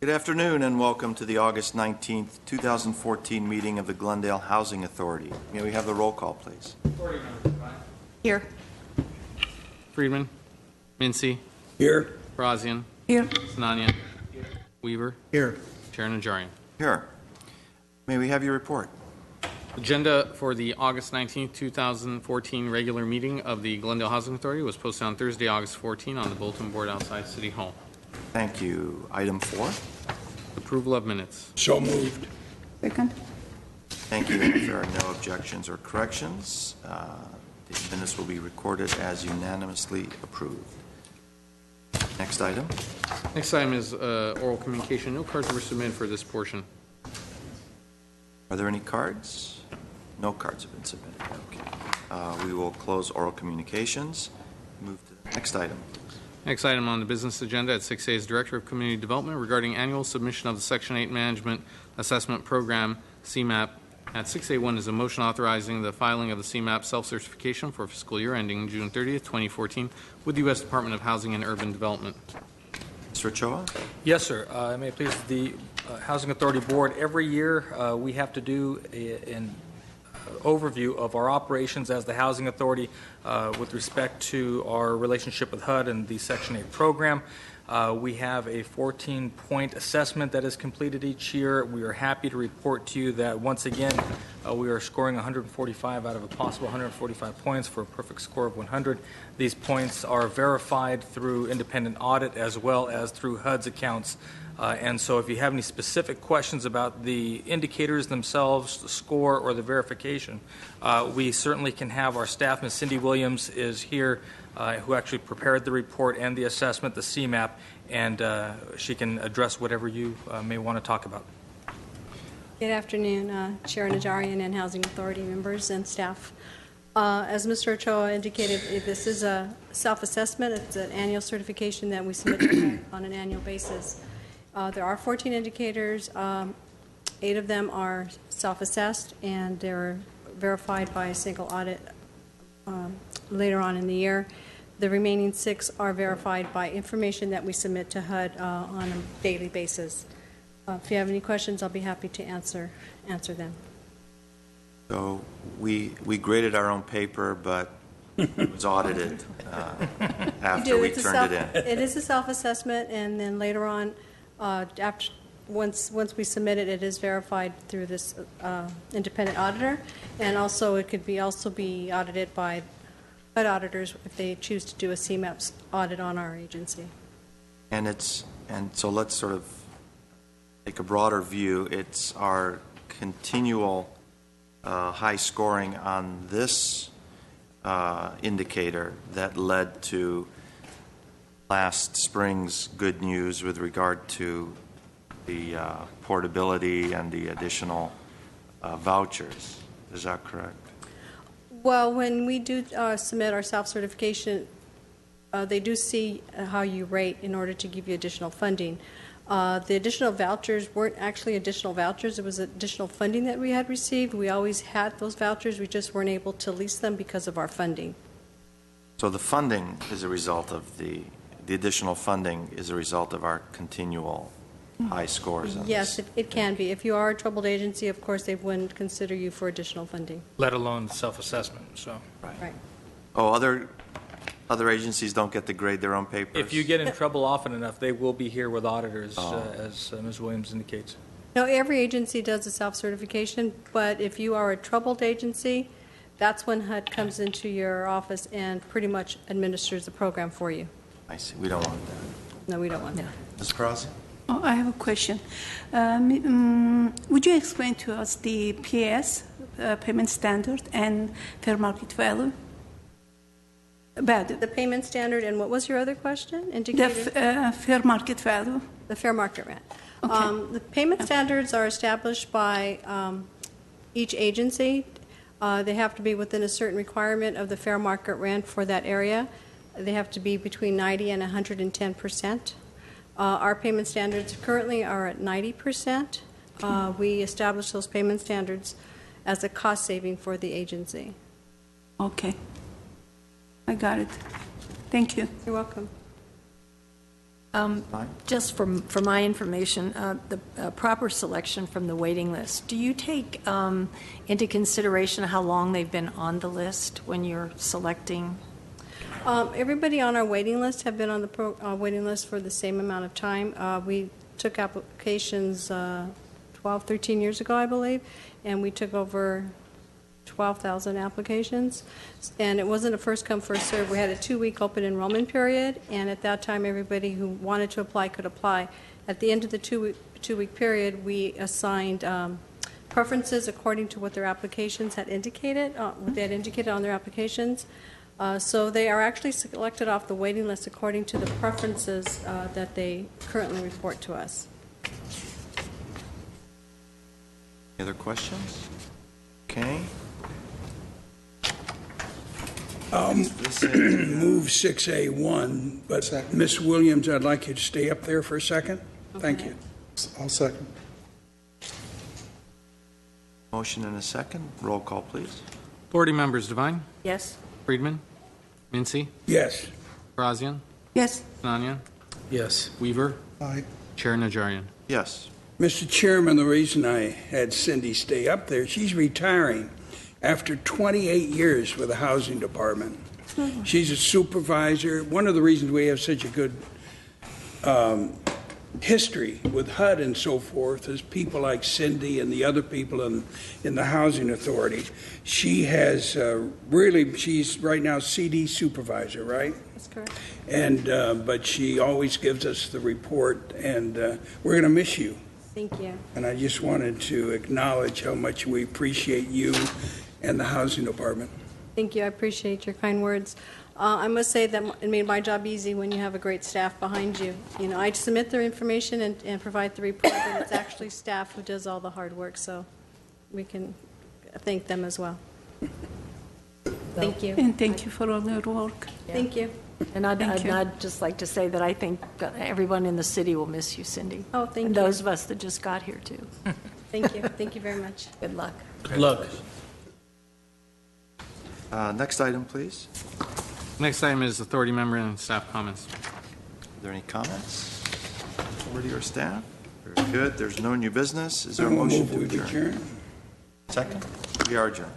Good afternoon and welcome to the August 19th, 2014 meeting of the Glendale Housing Authority. May we have the roll call, please? Authority members, right? Here. Friedman. Mincy. Here. Brazian. Here. Sinanian. Weaver. Here. Chair Najarian. Here. May we have your report? Agenda for the August 19th, 2014 regular meeting of the Glendale Housing Authority was posted on Thursday, August 14 on the bulletin board outside City Hall. Thank you. Item 4. Approval of minutes. So moved. Second. Thank you. If there are no objections or corrections, the minutes will be recorded as unanimously approved. Next item. Next item is oral communication. No cards were submitted for this portion. Are there any cards? No cards have been submitted. Okay. We will close oral communications. Move to the next item. Next item on the business agenda at 6A is Director of Community Development regarding annual submission of the Section 8 Management Assessment Program, CMAP. At 6A1 is a motion authorizing the filing of the CMAP self-certification for fiscal year ending June 30th, 2014 with the U.S. Department of Housing and Urban Development. Mr. Ochoa? Yes, sir. May it please the Housing Authority Board, every year we have to do an overview of our operations as the Housing Authority with respect to our relationship with HUD and the Section 8 program. We have a 14-point assessment that is completed each year. We are happy to report to you that once again we are scoring 145 out of a possible 145 points for a perfect score of 100. These points are verified through independent audit as well as through HUD's accounts. And so if you have any specific questions about the indicators themselves, the score, or the verification, we certainly can have our staff. Ms. Cindy Williams is here, who actually prepared the report and the assessment, the CMAP, and she can address whatever you may want to talk about. Good afternoon, Chair Najarian and Housing Authority members and staff. As Mr. Ochoa indicated, this is a self-assessment. It's an annual certification that we submit on an annual basis. There are 14 indicators. 8 of them are self-assessed, and they're verified by a single audit later on in the year. The remaining 6 are verified by information that we submit to HUD on a daily basis. If you have any questions, I'll be happy to answer them. So we graded our own paper, but it was audited after we turned it in. It is a self-assessment, and then later on, once we submit it, it is verified through this independent auditor, and also it could also be audited by HUD auditors if they choose to do a CMAP audit on our agency. And so let's sort of take a broader view. It's our continual high scoring on this indicator that led to last spring's good news with regard to the portability and the additional vouchers. Is that correct? Well, when we do submit our self-certification, they do see how you rate in order to give you additional funding. The additional vouchers weren't actually additional vouchers. It was additional funding that we had received. We always had those vouchers. We just weren't able to lease them because of our funding. So the funding is a result of the additional funding is a result of our continual high scores. Yes, it can be. If you are a troubled agency, of course, they wouldn't consider you for additional funding. Let alone self-assessment. So. Right. Oh, other agencies don't get to grade their own papers? If you get in trouble often enough, they will be here with auditors, as Ms. Williams indicates. No, every agency does a self-certification, but if you are a troubled agency, that's when HUD comes into your office and pretty much administers the program for you. I see. We don't want that. No, we don't want that. Ms. Crosby? Oh, I have a question. Would you explain to us the PS, payment standard, and fair market value? About The payment standard, and what was your other question? Indicated? the fair market value. The fair market rent. Okay. The payment standards are established by each agency. They have to be within a certain requirement of the fair market rent for that area. They have to be between 90 and 110%. Our payment standards currently are at 90%. We establish those payment standards as a cost saving for the agency. Okay. I got it. Thank you. You're welcome. Fine. Just for my information, the proper selection from the waiting list, do you take into consideration how long they've been on the list when you're selecting? Everybody on our waiting list have been on the waiting list for the same amount of time. We took applications 12, 13 years ago, I believe, and we took over 12,000 applications, and it wasn't a first come, first serve. We had a 2-week open enrollment period, and at that time, everybody who wanted to apply could apply. At the end of the two-week period, we assigned preferences according to what their applications had indicated, what they had indicated on their applications. So they are actually selected off the waiting list according to the preferences that they currently report to us. Any other questions? Okay. Move 6A1, but Ms. Williams, I'd like you to stay up there for a second. Thank Okay. you. I'll second. Motion and a second. Roll call, please. Authority members Devine, Yes? Friedman, Mincy, Yes. Brazilian, Yes. Sinania, Yes. Weaver, Aye. Chair Najarian. Yes. Mr. Chairman, the reason I had Cindy stay up there, she's retiring after 28 years with the Housing Department. She's a supervisor. One of the reasons we have such a good history with HUD and so forth is people like Cindy and the other people in the Housing Authority. She has she's right now CD supervisor, right? That's correct. And but she always gives us the report, and we're going to miss you. Thank you. And I just wanted to acknowledge how much we appreciate you and the Housing Department. Thank you. I appreciate your kind words. I must say that it made my job easy when you have a great staff behind you. You know, I submit their information and provide the report, but it's actually staff who does all the hard work, so we can thank them as well. Thank you. And thank you for all your work. Thank you. And Thank you. I'd just like to say that I think everyone in the city will miss you, Cindy. Oh, thank And you. those of us that just got here, too. Thank you. Thank you very much. Good luck. Good luck. Next item, please. Next item is authority member and staff comments. Are there any comments? Authority or staff? Very good. There's no new business. Is there a I will motion move to we adjourn? adjourn. Second? We are adjourned.